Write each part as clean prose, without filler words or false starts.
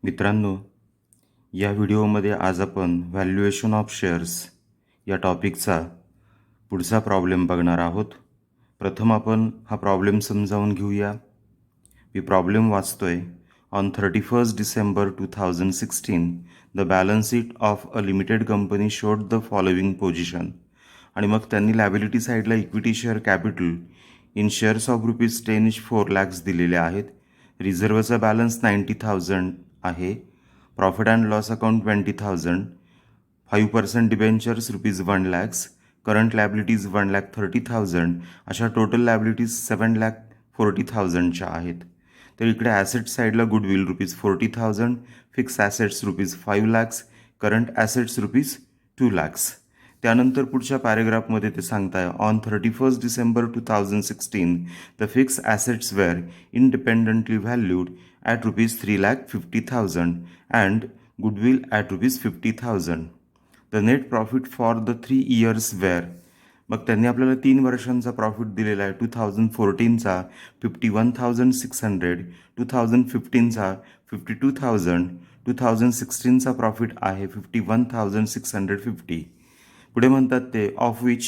मित्रांनो, या व्हिडिओमध्ये आज आपण व्हॅल्युएशन ऑफ शेअर्स या टॉपिकचा पुढचा प्रॉब्लेम बघणार आहोत. प्रथम आपण हा प्रॉब्लेम समजावून घेऊया. मी प्रॉब्लेम वाचतोय. On 31st December 2016 the balance sheet of a limited company showed the following position. आणि मग त्यांनी लॅबिलिटी साईडला equity share capital in shares of ₹10 lakhs दिलेले आहेत. रिझर्वचा बॅलन्स 90,000 आहे. Profit and loss account 20,000, 5% debentures ₹1 lakhs, current liabilities 1,30,000, अशा total liabilities 7,40,000च्या आहेत. तर इकडे ॲसेट साईडला goodwill ₹40,000, fix assets ₹5 lakhs, current assets ₹2 lakhs. त्यानंतर पुढच्या पॅरेग्राफमध्ये ते सांगताय on 31st December 2016 the fix assets were independently valued at ₹3,50,000 and goodwill at ₹50,000. The net profit for the 3 years were. मग त्यांनी आपल्याला 3 वर्षांचा प्रॉफिट दिलेला आहे. 2014चा 51,600, 2015चा 52,000, 2016चा प्रॉफिट आहे 51,650. पुढे म्हणतात ते of which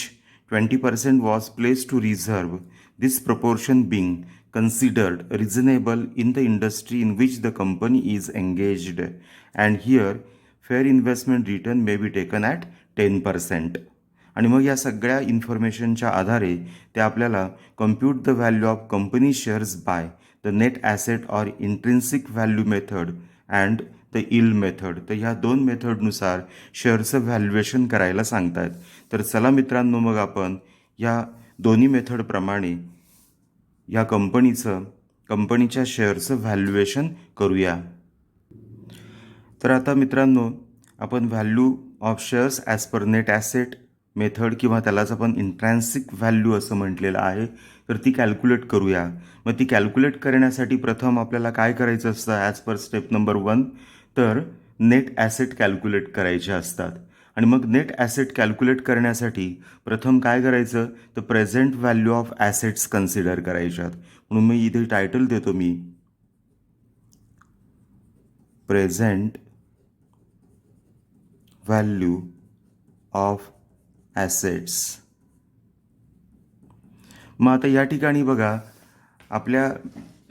20% was place to reserve, this proportion being considered reasonable in the industry in which the company is engaged and here fair investment return may be taken at 10%. आणि मग या सगळ्या इन्फॉर्मेशनच्या आधारे ते आपल्याला compute the value of company shares by the net asset or intrinsic value method and the yield method. तर ह्या 2 मेथडनुसार शेअरचं व्हॅल्युएशन करायला सांगतात. तर चला मित्रांनो, मग आपण या दोन्ही मेथडप्रमाणे या कंपनीच्या शेअरचं व्हॅल्युएशन करूया. तर आता मित्रांनो, आपण value of shares as per net asset method किंवा त्यालाच आपण इंट्रॅन्सिक व्हॅल्यू असं म्हटलेलं आहे, तर ती कॅल्क्युलेट करूया. मग ती कॅल्क्युलेट करण्यासाठी प्रथम आपल्याला काय करायचं असतं ॲज पर स्टेप नंबर 1, तर नेट ॲसेट कॅल्क्युलेट करायचे असतात. आणि मग नेट ॲसेट कॅल्क्युलेट करण्यासाठी प्रथम काय करायचं, तर present value of assets consider करायच्यात. म्हणून मी इथे टायटल देतो मी प्रेझेंट व्हॅल्यू ऑफ ॲसेट्स. मग आता या ठिकाणी बघा, आपल्या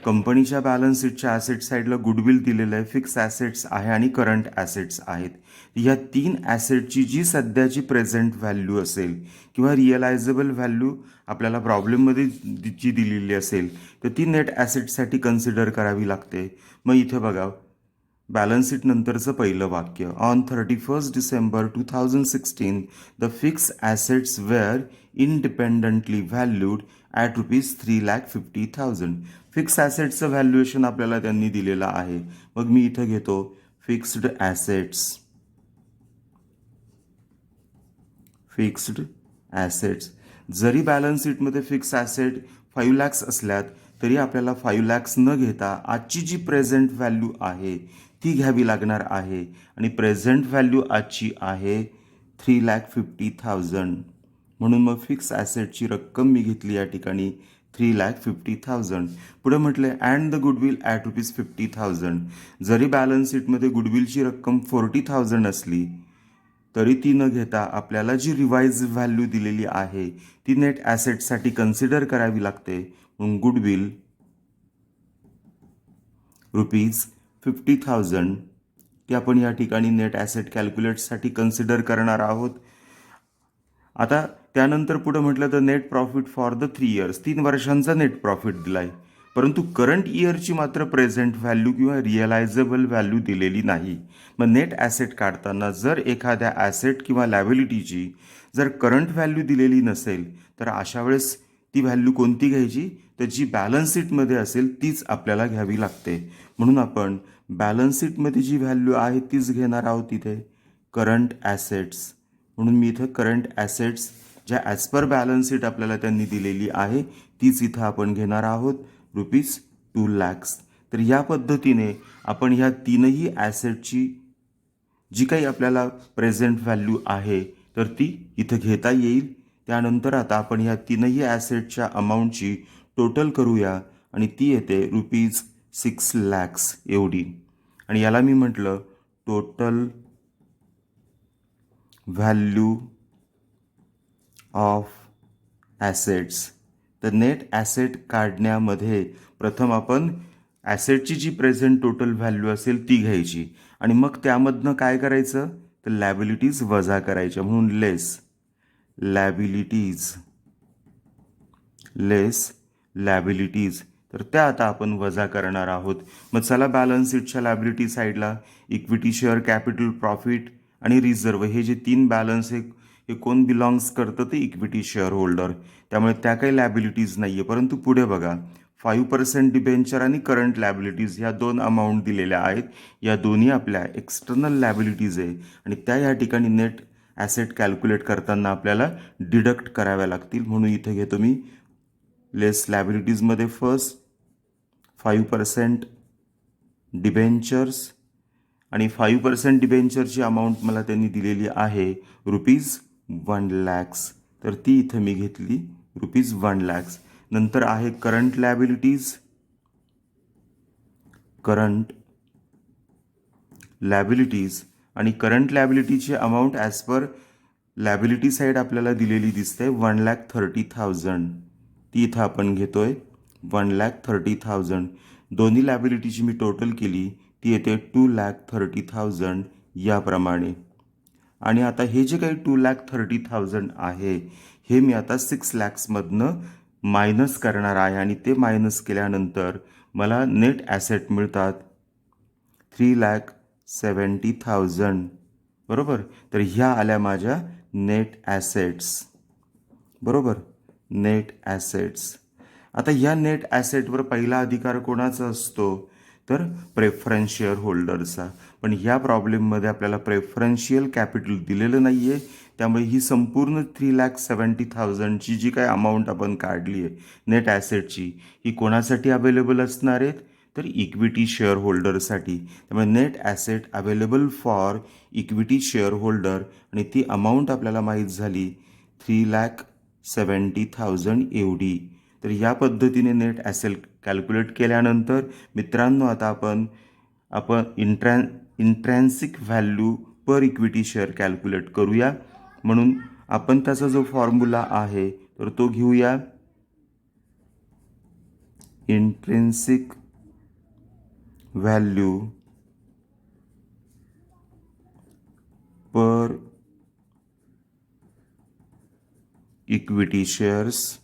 कंपनीच्या बॅलन्स शीटच्या ॲसेट साईडला गुडविल दिलेलं आहे, फिक्स ॲसेट्स आहे आणि करंट ॲसेट्स आहेत. ह्या 3 ॲसेटची जी सध्याची प्रेझेंट व्हॅल्यू असेल किंवा रिअलायझेबल व्हॅल्यू आपल्याला प्रॉब्लेममध्ये जी दिलेली असेल, तर ती नेट ॲसेटसाठी कन्सिडर करावी लागते. मग इथे बघा, बॅलन्स शीट नंतरचं पहिलं वाक्य on 31st December 2016 the fix assets were independently valued at ₹3,50,000. Fix ॲसेट्सचं व्हॅल्युएशन आपल्याला त्यांनी दिलेलं आहे. मग मी इथं घेतो फिक्स्ड ॲसेट्स. जरी बॅलन्स शीटमध्ये फिक्स ॲसेट 5 lakhs असल्यात तरी आपल्याला 5 lakhs न घेता आजची जी प्रेझेंट व्हॅल्यू आहे ती घ्यावी लागणार आहे. आणि प्रेझेंट व्हॅल्यू आजची आहे 3,50,000. म्हणून मग फिक्स ॲसेटची रक्कम मी घेतली या ठिकाणी 3,50,000. पुढे म्हटले अँड द गुडविल ॲट ₹50,000. जरी बॅलन्स शीटमध्ये गुडविलची रक्कम 40,000 असली तरी ती न घेता आपल्याला जी रिवाइज व्हॅल्यू दिलेली आहे ती नेट ॲसेटसाठी कन्सिडर करावी लागते. म्हणून गुडविल ₹50,000 ती आपण या ठिकाणी नेट ॲसेट कॅल्क्युलेटसाठी कन्सिडर करणार आहोत. आता त्यानंतर पुढे म्हटलं तर net profit for the 3 years, 3 वर्षांचा नेट प्रॉफिट दिलाय, परंतु करंट इयरची मात्र प्रेझेंट व्हॅल्यू किंवा रिअलायझेबल व्हॅल्यू दिलेली नाही. मग नेट ॲसेट काढताना जर एखाद्या ॲसेट किंवा लॅबिलिटीची जर करंट व्हॅल्यू दिलेली नसेल तर अशा वेळेस ती व्हॅल्यू कोणती घ्यायची, तर जी बॅलन्स शीटमध्ये असेल तीच आपल्याला घ्यावी लागते. म्हणून आपण बॅलन्स शीटमध्ये जी व्हॅल्यू आहे तीच घेणार आहोत तिथे करंट ॲसेट्स. म्हणून मी इथं करंट ॲसेट्स ज्या ॲज पर बॅलन्स शीट आपल्याला त्यांनी दिलेली आहे तीच इथं आपण घेणार आहोत ₹2 lakhs. तर या पद्धतीने आपण ह्या 3ही ॲसेटची जी काही आपल्याला प्रेझेंट व्हॅल्यू आहे तर ती इथं घेता येईल. त्यानंतर आता आपण ह्या 3ही ॲसेटच्या अमाऊंटची टोटल करूया आणि ती येते ₹6 lakhs एवढी. आणि याला मी म्हटलं टोटल व्हॅल्यू ऑफ ॲसेट्स. तर नेट ॲसेट काढण्यामध्ये प्रथम आपण ॲसेटची जी प्रेझेंट टोटल व्हॅल्यू असेल ती घ्यायची आणि मग त्यामधनं काय करायचं तर लॅबिलिटीज वजा करायच्या, म्हणून लेस लॅबिलिटीज. तर त्या आता आपण वजा करणार आहोत. मग चला बॅलन्स शीटच्या लॅबिलिटी साईडला इक्विटी शेअर कॅपिटल प्रॉफिट आणि रिझर्व हे जे 3 बॅलन्स हे कोण बिलॉंग्स करतं ते इक्विटी शेअर होल्डर. त्यामुळे त्या काही लॅबिलिटीज नाही आहे. परंतु पुढे बघा 5% डिबेंचर आणि करंट लॅबिलिटीज ह्या 2 अमाऊंट दिलेल्या आहेत. या दोन्ही आपल्या एक्सटर्नल लॅबिलिटीज आहे आणि त्या या ठिकाणी नेट ॲसेट कॅल्क्युलेट करताना आपल्याला डिडक्ट कराव्या लागतील. म्हणून इथे घेतो मी लेस लॅबिलिटीजमध्ये फर्स्ट 5% डिबेंचर्स आणि 5% डिबेंचरची अमाऊंट मला त्यांनी दिलेली आहे ₹1,00,000. तर ती इथं मी घेतली ₹1,00,000. नंतर आहे करंट लॅबिलिटीज आणि करंट लॅबिलिटीची amount as per liability side आपल्याला दिलेली दिसते 1,30,000. ती इथं आपण घेतोय 1,30,000. दोन्ही लॅबिलिटीची मी टोटल केली ती येते 2,30,000 याप्रमाणे. आणि आता हे जे काही 2,30,000 आहे हे मी आता 6,00,000मधनं मायनस करणार आहे आणि ते मायनस केल्यानंतर मला नेट ॲसेट मिळतात 3,70,000. बरोबर. तर ह्या आल्या माझ्या नेट ॲसेट्स. बरोबर, नेट ॲसेट्स. आता या नेट ॲसेटवर पहिला अधिकार कोणाचा असतो तर प्रेफरन्स शेअर होल्डरचा. पण ह्या प्रॉब्लेममध्ये आपल्याला प्रेफरन्शियल कॅपिटल दिलेलं नाही आहे. त्यामुळे ही संपूर्ण 3,70,000ची जी काही अमाऊंट आपण काढली आहे नेट ॲसेटची ही कोणासाठी अवेलेबल असणार आहेत तर इक्विटी शेअर होल्डरसाठी. त्यामुळे net asset available for equity share holder आणि ती अमाऊंट आपल्याला माहीत झाली 3,70,000 एवढी. तर या पद्धतीने नेट ॲसेट कॅल्क्युलेट केल्यानंतर मित्रांनो आता आपण इंट्रॅन्सिक value per equity share calculate करूया. म्हणून आपण त्याचा जो फॉर्म्युला आहे तर तो घेऊया intrinsic value per equity shares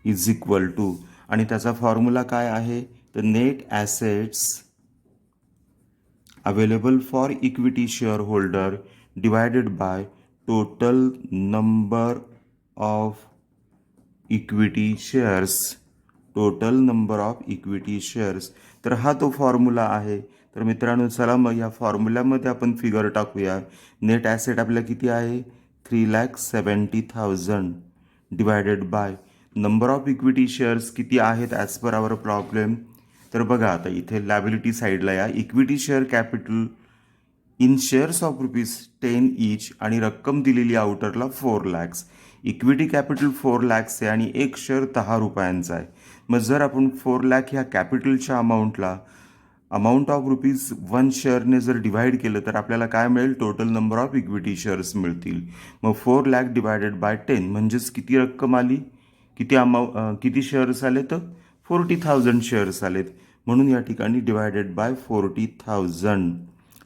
is equal to आणि त्याचा फॉर्म्युला काय आहे तर net assets available for equity share holder divided by total number of equity shares. तर हा तो फॉर्म्युला आहे. तर मित्रांनो चला मग या फॉर्म्युल्यामध्ये आपण फिगर टाकूया. नेट ॲसेट आपल्याला किती आहे 3,70,000 divided by number of equity shares किती आहेत ॲज पर आवर प्रॉब्लेम. तर बघा आता इथे लॅबिलिटी साईडला या equity share capital in shares of ₹10 each आणि रक्कम दिलेली आउटरला 4,00,000. इक्विटी कॅपिटल 4,00,000 आहे आणि एक शेअर ₹10 आहे. मग जर आपण 4,00,000 ह्या कॅपिटलच्या अमाऊंटला अमाऊंट ऑफ ₹1 शेअरने जर डिवाइड केलं तर आपल्याला काय मिळेल total number of equity shares मिळतील. मग 4,00,000 डिवायडेड बाय 10 म्हणजेच किती रक्कम आली किती शेअर्स आले तर 40,000 शेअर्स आलेत. म्हणून या ठिकाणी डिवायडेड बाय 40,000.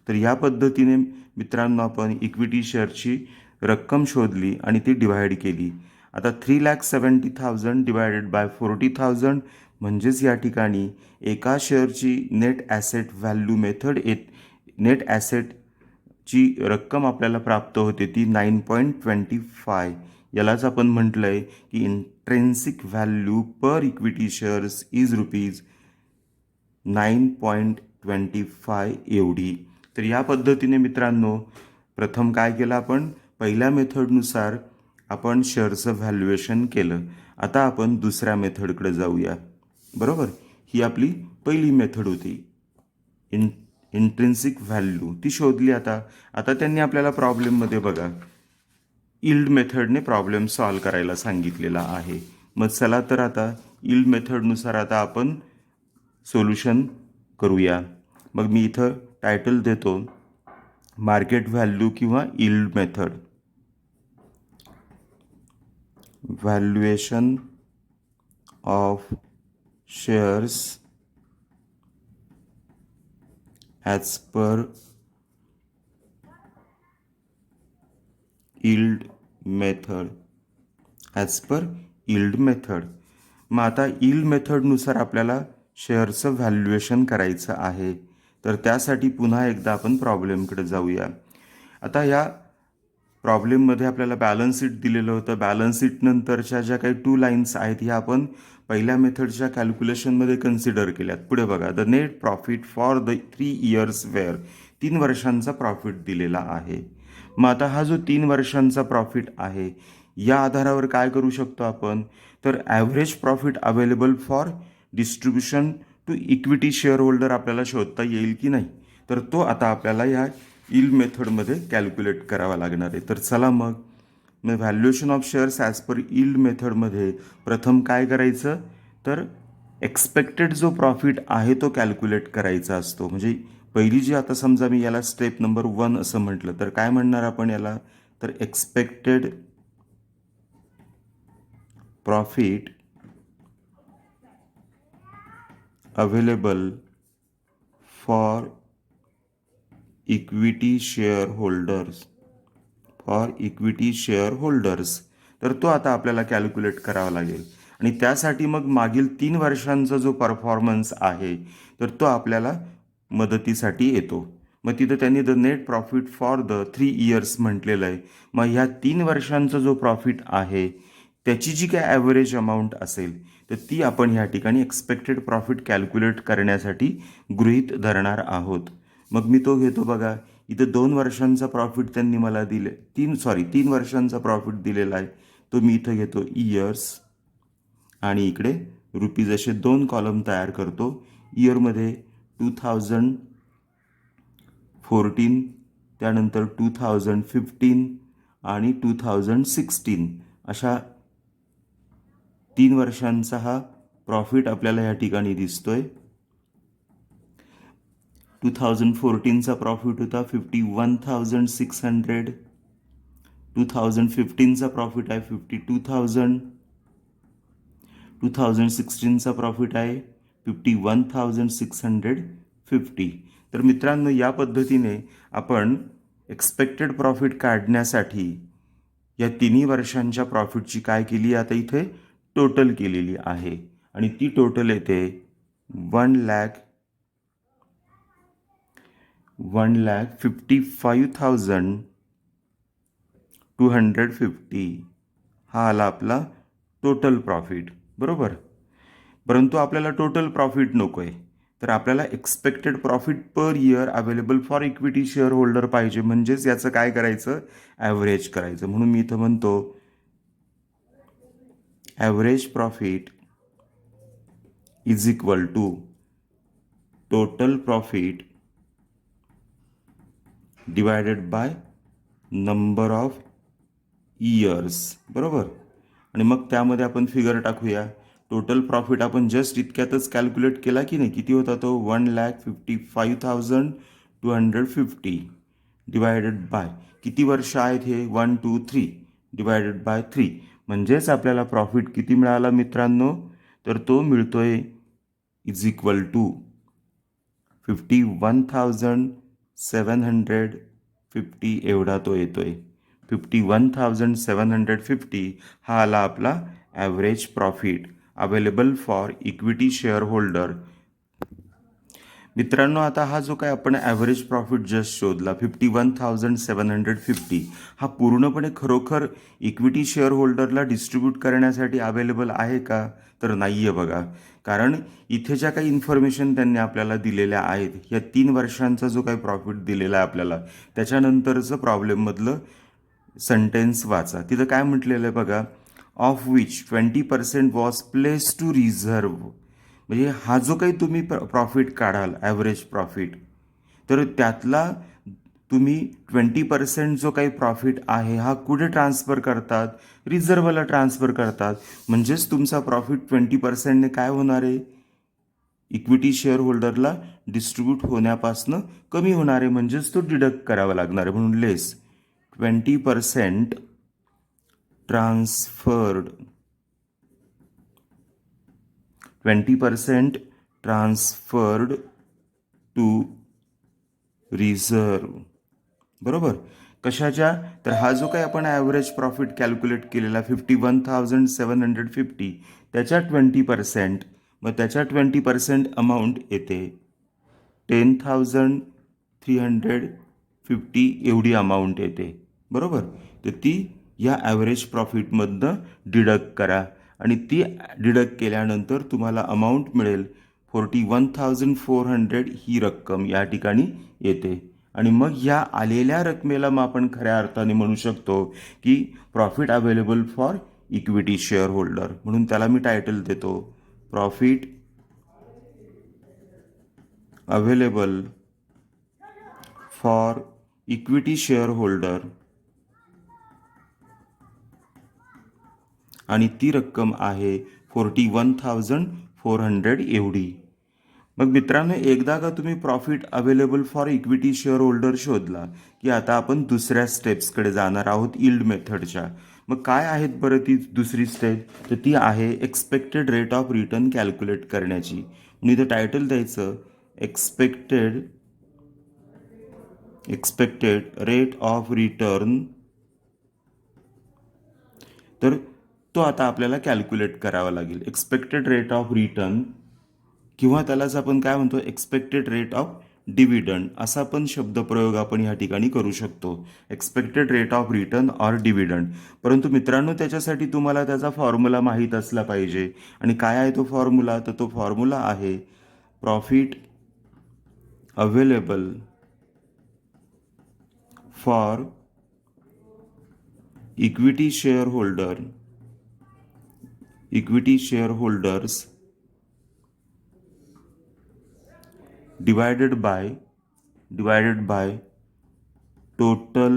तर या पद्धतीने मित्रांनो आपण इक्विटी शेअरची रक्कम शोधली आणि ती डिवाइड केली. आता 3,70,000 डिवायडेड बाय 40,000 म्हणजेच या ठिकाणी एका शेअरची net asset value method net ॲसेटची रक्कम आपल्याला प्राप्त होते ती 9.25. यालाच आपण म्हटलं आहे की intrinsic value per equity shares is ₹9.25 एवढी. तर या पद्धतीने मित्रांनो प्रथम काय केलं आपण पहिल्या मेथडनुसार आपण शेअरचं व्हॅल्युएशन केलं. आता आपण दुसऱ्या मेथडकडे जाऊया. बरोबर, ही आपली पहिली मेथड होती इंट्रिन्सिक व्हॅल्यू ती शोधली. आता त्यांनी आपल्याला प्रॉब्लेममध्ये बघा यील्ड मेथडने प्रॉब्लेम सॉल्व करायला सांगितलेला आहे. मग चला तर आता यील्ड मेथडनुसार आता आपण सोल्युशन करूया. मग मी इथं टायटल देतो मार्केट व्हॅल्यू किंवा yield method. Valuation of shares as per yield method. As per yield method. मग आता यील्ड मेथडनुसार आपल्याला शेअरचं व्हॅल्युएशन करायचं आहे. तर त्यासाठी पुन्हा एकदा आपण प्रॉब्लेमकडे जाऊया. आता या प्रॉब्लेममध्ये आपल्याला बॅलन्स शीट दिलेलं होतं. बॅलन्स शीट नंतरच्या ज्या काही 2 लाईन्स आहेत ह्या आपण पहिल्या मेथडच्या कॅल्क्युलेशनमध्ये कन्सिडर केल्यात. पुढे बघा, the net profit for the 3 years were, 3 वर्षांचा प्रॉफिट दिलेला आहे. मग आता हा जो 3 वर्षांचा प्रॉफिट आहे या आधारावर काय करू शकतो आपण, तर average profit available for distribution to equity share holder आपल्याला शोधता येईल की नाही. तर तो आता आपल्याला या यील्ड मेथडमध्ये कॅल्क्युलेट करावा लागणार आहे. तर चला मग valuation of shares as per yield मेथडमध्ये प्रथम काय करायचं, तर एक्सपेक्टेड जो प्रॉफिट आहे तो कॅल्क्युलेट करायचा असतो. म्हणजे पहिली जी, आता समजा मी याला स्टेप नंबर 1 असं म्हटलं तर काय म्हणणार आपण याला, तर expected profit available for equity share holders. तर तो आता आपल्याला कॅल्क्युलेट करावा लागेल. आणि त्यासाठी मग मागील 3 वर्षांचा जो परफॉर्मन्स आहे तर तो आपल्याला मदतीसाठी येतो. मग तिथं त्यांनी the net profit for the 3 years म्हटलेलं आहे. मग ह्या 3 वर्षांचा जो प्रॉफिट आहे त्याची जी काय ॲव्हरेज अमाऊंट असेल तर ती आपण ह्या ठिकाणी एक्सपेक्टेड प्रॉफिट कॅल्क्युलेट करण्यासाठी गृहीत धरणार आहोत. मग मी तो घेतो. बघा, इथं 2 वर्षांचा प्रॉफिट त्यांनी मला दिले, 3 वर्षांचा प्रॉफिट दिलेला आहे. तो मी इथं घेतो इयर्स आणि इकडे रुपीज असे 2 कॉलम तयार करतो. इयरमध्ये 2014, त्यानंतर 2015 आणि 2016 अशा 3 वर्षांचा हा प्रॉफिट आपल्याला या ठिकाणी दिसतोय. 2014चा प्रॉफिट होता 51,600. 2015चा प्रॉफिट आहे 52,000. 2016चा प्रॉफिट आहे 51,650. तर मित्रांनो, या पद्धतीने आपण एक्सपेक्टेड प्रॉफिट काढण्यासाठी या 3 वर्षांच्या प्रॉफिटची काय केली, आता इथे टोटल केलेली आहे. आणि ती टोटल येते 1,55,250. हा आला आपला टोटल प्रॉफिट, बरोबर. परंतु आपल्याला टोटल प्रॉफिट नको आहे, तर आपल्याला expected profit per year available for equity share holder पाहिजे. म्हणजेच याचं काय करायचं, ॲव्हरेज करायचं. म्हणून मी इथं म्हणतो average profit is equal to total profit divided by number of years, बरोबर. आणि मग त्यामध्ये आपण फिगर टाकूया. टोटल प्रॉफिट आपण जस्ट इतक्यातच कॅल्क्युलेट केला की नाही, किती होता तो, 1,55,250 डिवायडेड बाय किती वर्ष आहेत हे, 1, 2, 3 डिवायडेड बाय 3. म्हणजेच आपल्याला प्रॉफिट किती मिळाला मित्रांनो, तर तो मिळतोय इज इक्वल टू 51,750 एवढा तो येतोय. 51,750 हा आला आपला average profit available for equity share holder. मित्रांनो, आता हा जो काय आपण ॲव्हरेज प्रॉफिट जस्ट शोधला 51,750, हा पूर्णपणे खरोखर इक्विटी शेअर होल्डरला डिस्ट्रीब्यूट करण्यासाठी अवेलेबल आहे का, तर नाही आहे. बघा, कारण इथे ज्या काही इन्फॉर्मेशन त्यांनी आपल्याला दिलेल्या आहेत, या 3 वर्षांचा जो काही प्रॉफिट दिलेला आहे आपल्याला, त्याच्यानंतरचं प्रॉब्लेममधलं सेंटेन्स वाचा. तिथं काय म्हटलेलं आहे बघा, of which 20% was place to reserve. म्हणजे हा जो काही तुम्ही प्रॉफिट काढाल ॲव्हरेज प्रॉफिट, तर त्यातला तुम्ही 20% जो काही प्रॉफिट आहे हा कुठे ट्रान्सफर करतात, रिझर्व्हला ट्रान्सफर करतात. म्हणजेच तुमचा प्रॉफिट 20%ने काय होणार आहे, इक्विटी शेअर होल्डरला डिस्ट्रीब्यूट होण्यापासनं कमी होणार आहे, म्हणजेच तो डिडक्ट करावा लागणार आहे, म्हणून लेस 20% ट्रान्सफर्ड 20% ट्रान्सफर्ड टू रिझर्व. बरोबर. कशाच्या? तर हा जो काही आपण ॲव्हरेज प्रॉफिट कॅल्क्युलेट केलेला 51,750 त्याच्या 20%, मग त्याच्या 20% अमाऊंट येते 10,350 एवढी अमाऊंट येते. बरोबर. तर ती या ॲव्हरेज प्रॉफिटमधनं डिडक्ट करा आणि ती डिडक्ट केल्यानंतर तुम्हाला अमाऊंट मिळेल 41,400 ही रक्कम या ठिकाणी येते. आणि मग ह्या आलेल्या रकमेला मग आपण खऱ्या अर्थाने म्हणू शकतो की profit available for equity share holder. म्हणून त्याला मी टायटल देतो profit available for equity share holder, आणि ती रक्कम आहे 41,400 एवढी. मग मित्रांनो, एकदा का तुम्ही profit available for equity share holder शोधला की आता आपण दुसऱ्या स्टेप्सकडे जाणार आहोत यील्ड मेथडच्या. मग काय आहेत बरं ती दुसरी स्टेप? तर ती आहे expected rate of return calculate करण्याची. म्हणून इथं टायटल द्यायचं एक्सपेक्टेड रेट ऑफ रिटर्न. तर तो आता आपल्याला कॅल्क्युलेट करावा लागेल. एक्सपेक्टेड रेट ऑफ रिटर्न, किंवा त्यालाच आपण काय म्हणतो, एक्सपेक्टेड रेट ऑफ डिव्हिडंड असा पण शब्दप्रयोग आपण या ठिकाणी करू शकतो. Expected rate of return or dividend. परंतु मित्रांनो, त्याच्यासाठी तुम्हाला त्याचा फॉर्म्युला माहीत असला पाहिजे. आणि काय आहे तो फॉर्म्युला? तर तो फॉर्म्युला आहे profit available for equity share holders divided by total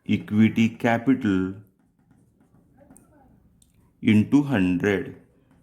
equity capital into 100.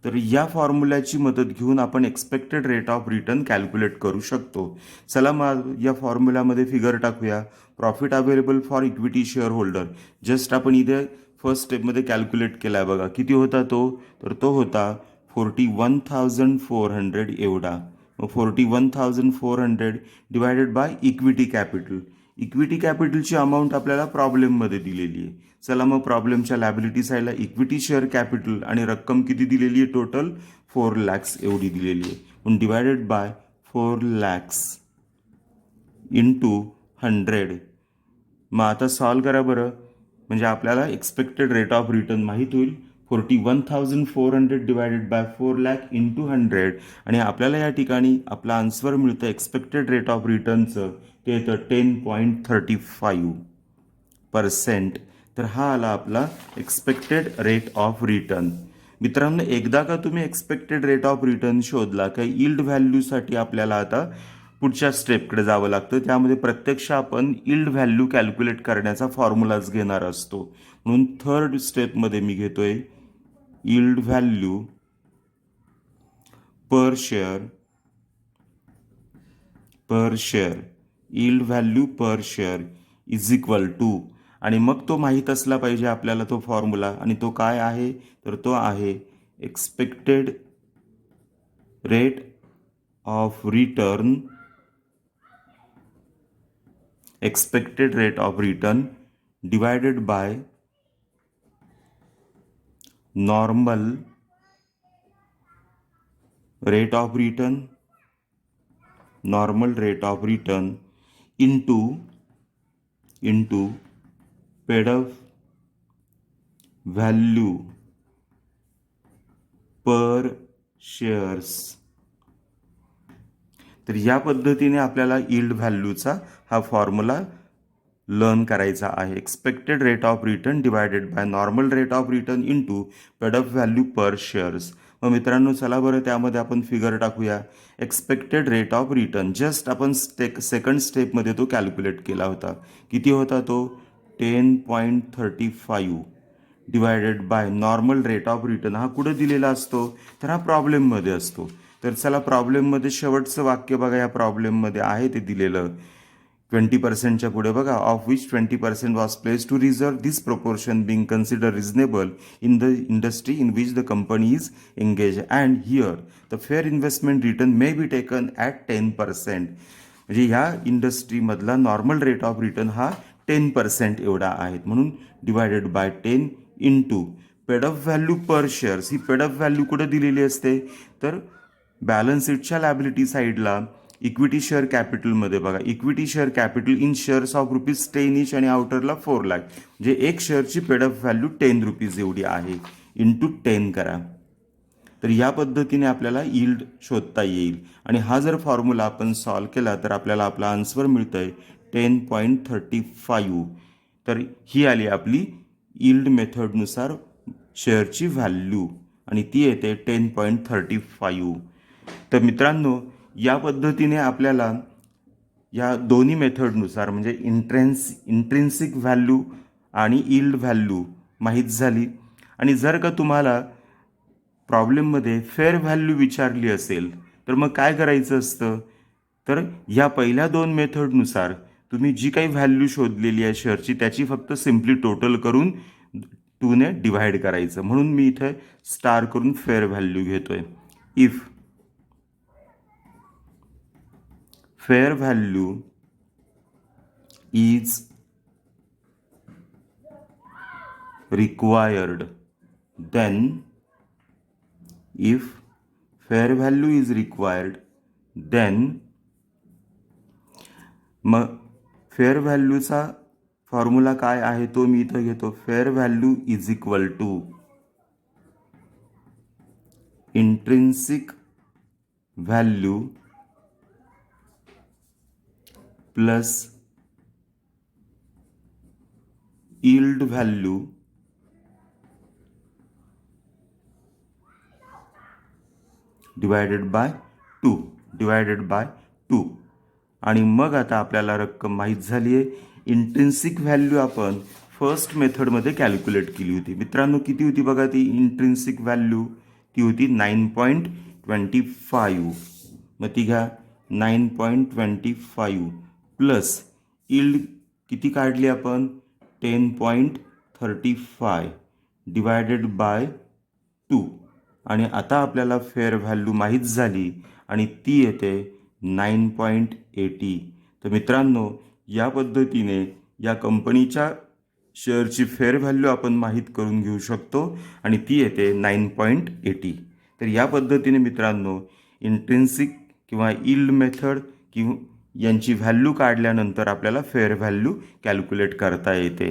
तर या फॉर्म्युल्याची मदत घेऊन आपण expected rate of return calculate करू शकतो. चला मग या फॉर्म्युल्यामध्ये फिगर टाकूया. Profit available for equity share holder just आपण इथे फर्स्ट स्टेपमध्ये कॅल्क्युलेट केला आहे बघा. किती होता तो? तर तो होता 41,400 एवढा. मग 41,400 divided by equity capital. Equity कॅपिटलची अमाऊंट आपल्याला प्रॉब्लेममध्ये दिलेली आहे. चला मग प्रॉब्लेमच्या लॅबिलिटी साईडला इक्विटी शेअर कॅपिटल आणि रक्कम किती दिलेली आहे? टोटल 4 lakhs एवढी दिलेली आहे. पण डिवायडेड बाय 4 lakhs इंटू 100. मग आता सॉल्व करा बरं, म्हणजे आपल्याला एक्सपेक्टेड रेट ऑफ रिटर्न माहीत होईल. 41,400 डिवायडेड बाय 4 lakh इंटू 100. आणि आपल्याला या ठिकाणी आपलं आन्सर मिळतं एक्सपेक्टेड रेट ऑफ रिटर्नचं, ते येतं 10.35%. तर हा आला आपला एक्सपेक्टेड रेट ऑफ रिटर्न. मित्रांनो, एकदा का तुम्ही एक्सपेक्टेड रेट ऑफ रिटर्न शोधला का यील्ड व्हॅल्यूसाठी आपल्याला आता पुढच्या स्टेपकडे जावं लागतं. त्यामध्ये प्रत्यक्ष आपण यील्ड व्हॅल्यू कॅल्क्युलेट करण्याचा फॉर्म्युलाच घेणार असतो. म्हणून थर्ड स्टेपमध्ये मी घेतोय yield value per share yield value per share is equal to, आणि मग तो माहीत असला पाहिजे आपल्याला तो फॉर्म्युला. आणि तो काय आहे? तर तो आहे expected rate of return divided by normal rate of return into paid up value per shares. तर या पद्धतीने आपल्याला यील्ड व्हॅल्यूचा हा फॉर्म्युला लर्न करायचा आहे. Expected rate of return divided by normal rate of return into paid up value per shares. मग मित्रांनो, चला बरं त्यामध्ये आपण फिगर टाकूया. Expected rate of return just आपण सेकंड स्टेपमध्ये तो कॅल्क्युलेट केला होता. किती होता तो? 10.35. Divided by normal rate of return हा कुठं दिलेला असतो, तर हा प्रॉब्लेममध्ये असतो. तर चला प्रॉब्लेममध्ये शेवटचं वाक्य बघा, या प्रॉब्लेममध्ये आहे ते दिलेलं 20%च्या पुढे बघा, of which 20% was place to reserve, this proportion being consider reasonable in the industry in which the company is engage and here the fair investment return may be taken at 10%. म्हणजे ह्या इंडस्ट्रीमधला नॉर्मल रेट ऑफ रिटर्न हा 10% एवढा आहे, म्हणून divided by 10 into paid up value per shares. ही paid up value कुठं दिलेली असते, तर बॅलन्स शीटच्या लायबिलिटी साईडला इक्विटी शेअर कॅपिटलमध्ये बघा, equity share capital in shares of ₹10 इच आणि आउटरला 4 लाख, म्हणजे एक शेअरची पेडअप व्हॅल्यू ₹10 एवढी आहे, इंटू 10 करा. तर या पद्धतीने आपल्याला यील्ड शोधता येईल. आणि हा जर फॉर्म्युला आपण सॉल्व केला तर आपल्याला आपला आन्सर मिळतंय 10.35. तर ही आली आपली यील्ड मेथडनुसार शेअरची व्हॅल्यू आणि ती येते 10.35. तर मित्रांनो, या पद्धतीने आपल्याला या दोन्ही मेथडनुसार म्हणजे इंट्रिन्सिक व्हॅल्यू आणि यील्ड व्हॅल्यू माहीत झाली. आणि जर का तुम्हाला प्रॉब्लेममध्ये फेअर व्हॅल्यू विचारली असेल तर मग काय करायचं असतं, तर ह्या पहिल्या दोन मेथडनुसार तुम्ही जी काही व्हॅल्यू शोधलेली आहे शेअरची त्याची फक्त सिम्पली टोटल करून 2ने डिव्हाइड करायचं. म्हणून मी इथे स्टार करून फेअर व्हॅल्यू घेतोय. If fair value is required, then if fair value is required, then मग फेअर व्हॅल्यूचा फॉर्म्युला काय आहे तो मी इथं घेतो. Fair value is equal to intrinsic value plus yield value divided by 2. आणि मग आता आपल्याला रक्कम माहीत झाली आहे. इंट्रिन्सिक व्हॅल्यू आपण फर्स्ट मेथडमध्ये कॅल्क्युलेट केली होती. मित्रांनो किती होती बघा ती इंट्रिन्सिक व्हॅल्यू, ती होती 9.25. मग ती घ्या 9.25 प्लस यील्ड किती काढली आपण 10.35 डिवायडेड बाय 2. आणि आता आपल्याला फेअर व्हॅल्यू माहीत झाली आणि ती येते 9.80. तर मित्रांनो, या पद्धतीने या कंपनीच्या शेअरची फेअर व्हॅल्यू आपण माहीत करून घेऊ शकतो आणि ती येते 9.80. तर या पद्धतीने मित्रांनो इंट्रिन्सिक किंवा यील्ड मेथड किंवा यांची व्हॅल्यू काढल्यानंतर आपल्याला फेअर व्हॅल्यू कॅल्क्युलेट करता येते.